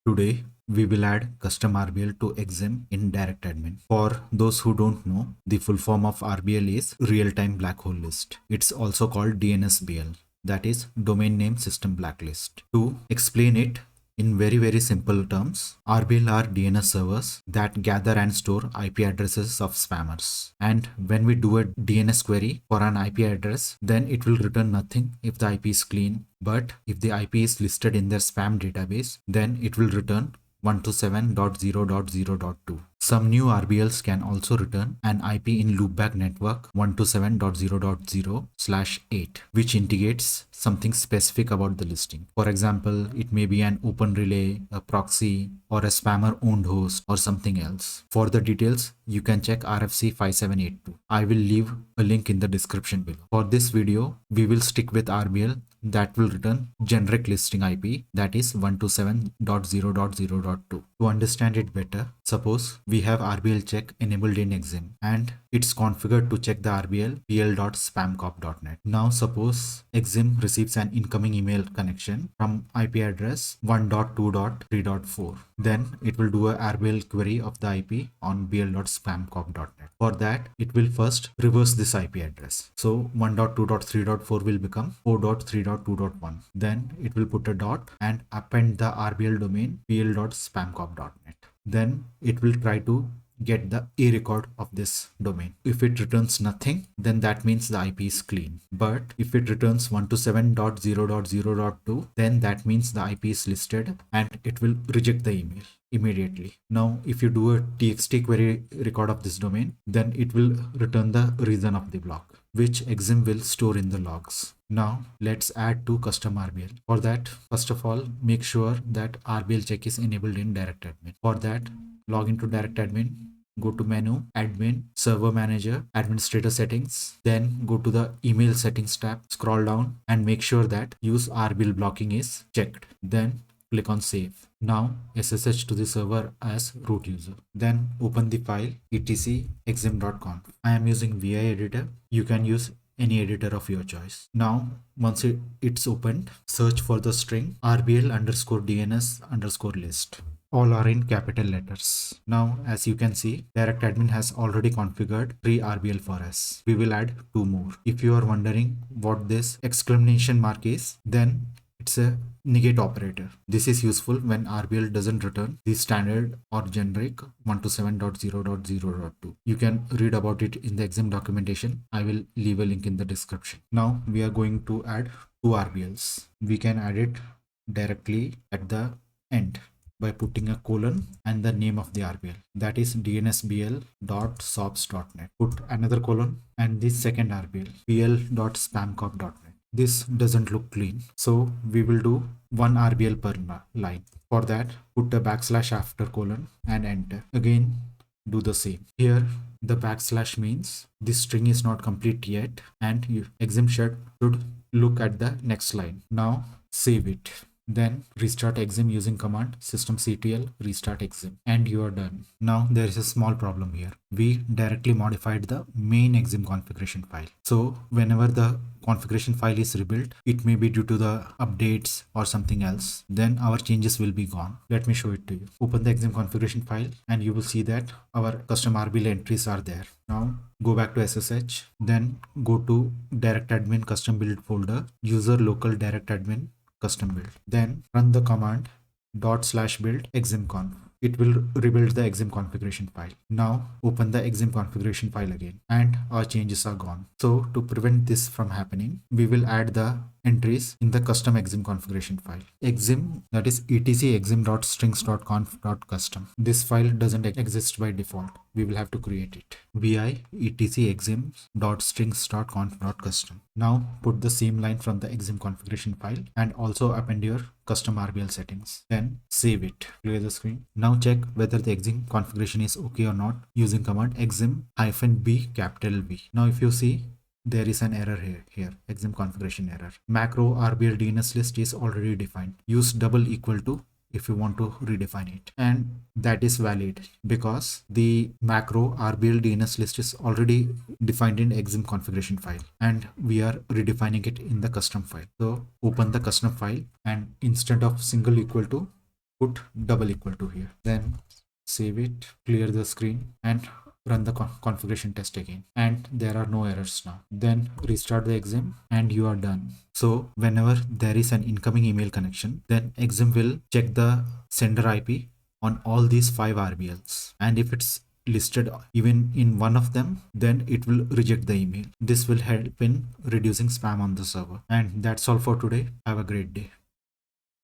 Today, we will add custom RBL to Exim in DirectAdmin. For those who don't know, the full form of RBL is Real-Time Black Hole List. It's also called DNSBL, that is Domain Name System Blacklist. To explain it in very simple terms, RBL are DNS servers that gather and store IP addresses of spammers. And when we do a DNS query for an IP address, then it will return nothing if the IP is clean. But if the IP is listed in their spam database, then it will return 127.0.0.2. Some new RBLs can also return an IP in loopback network 127.0.0/8, which indicates something specific about the listing. For example, it may be an open relay, a proxy, or a spammer owned host, or something else. For the details, you can check RFC 5782. I will leave a link in the description below. For this video, we will stick with RBL that will return generic listing IP, that is 127.0.0.2. To understand it better, suppose we have RBL check enabled in Exim and it's configured to check the RBL pl.spamcop.net. Now suppose Exim receives an incoming email connection from IP address 1.2.3.4. Then it will do a RBL query of the IP on bl.spamcop.net. For that, it will first reverse this IP address. So 1.2.3.4 will become 4.3.2.1. Then it will put a dot and append the RBL domain pl.spamcop.net. Then it will try to get the A record of this domain. If it returns nothing, then that means the IP is clean. But if it returns 127.0.0.2, then that means the IP is listed and it will reject the email immediately. Now, if you do a txt query record of this domain, then it will return the reason of the block, which Exim will store in the logs. Now, let's add to custom RBL. For that, first of all, make sure that RBL check is enabled in DirectAdmin. For that, log into DirectAdmin, go to menu, admin, server manager, administrator settings, then go to the email settings tab, scroll down and make sure that use RBL blocking is checked. Then click on save. Now SSH to the server as root user. Then open the file etc.exim.conf. I am using VI editor. You can use any editor of your choice. Now, once it's opened, search for the string RBL_DNS_list. All are in capital letters. Now, as you can see, DirectAdmin has already configured 3 RBL for us. We will add 2 more. If you are wondering what this exclamation mark is, then it's a negate operator. This is useful when RBL doesn't return the standard or generic 127.0.0.2. You can read about it in the Exim documentation. I will leave a link in the description. Now we are going to add 2 RBLs. We can add it directly at the end by putting a colon and the name of the RBL, that is dnsbl.sops.net. Put another colon and the second RBL, pl.spamcop.net. This doesn't look clean, so we will do 1 RBL per line. For that, put a backslash after colon and enter. Again, do the same. Here, the backslash means this string is not complete yet and Exim should look at the next line. Now, save it. Then restart Exim using command systemctl restart Exim and you are done. Now there is a small problem here. We directly modified the main Exim configuration file. So whenever the configuration file is rebuilt, it may be due to the updates or something else. Then our changes will be gone. Let me show it to you. Open the Exim configuration file and you will see that our custom RBL entries are there. Now go back to SSH, then go to DirectAdmin custom build folder, user local DirectAdmin custom build. Then run the command /build eximconf. It will rebuild the Exim configuration file. Now open the Exim configuration file again and our changes are gone. So to prevent this from happening, we will add the entries in the custom Exim configuration file. Exim, that is etc.exim.strings.conf.custom. This file doesn't exist by default. We will have to create it. vi etc.exim.strings.conf.custom. Now put the same line from the Exim configuration file and also append your custom RBL settings. Then save it. Clear the screen. Now check whether the Exim configuration is okay or not using command exim-b capital V. Now if you see, there is an error here, Exim configuration error. Macro RBL DNS list is already defined. Use double equal to if you want to redefine it, and that is valid because the macro RBL DNS list is already defined in Exim configuration file and we are redefining it in the custom file. So open the custom file and instead of single equal to, put double equal to here, then save it, clear the screen, and run the configuration test again, and there are no errors now. Then restart the exam and you are done. So whenever there is an incoming email connection, then exam will check the sender IP on all these 5 RBLs, and if it's listed even in one of them, then it will reject the email. This will help in reducing spam on the server. And that's all for today. Have a great day.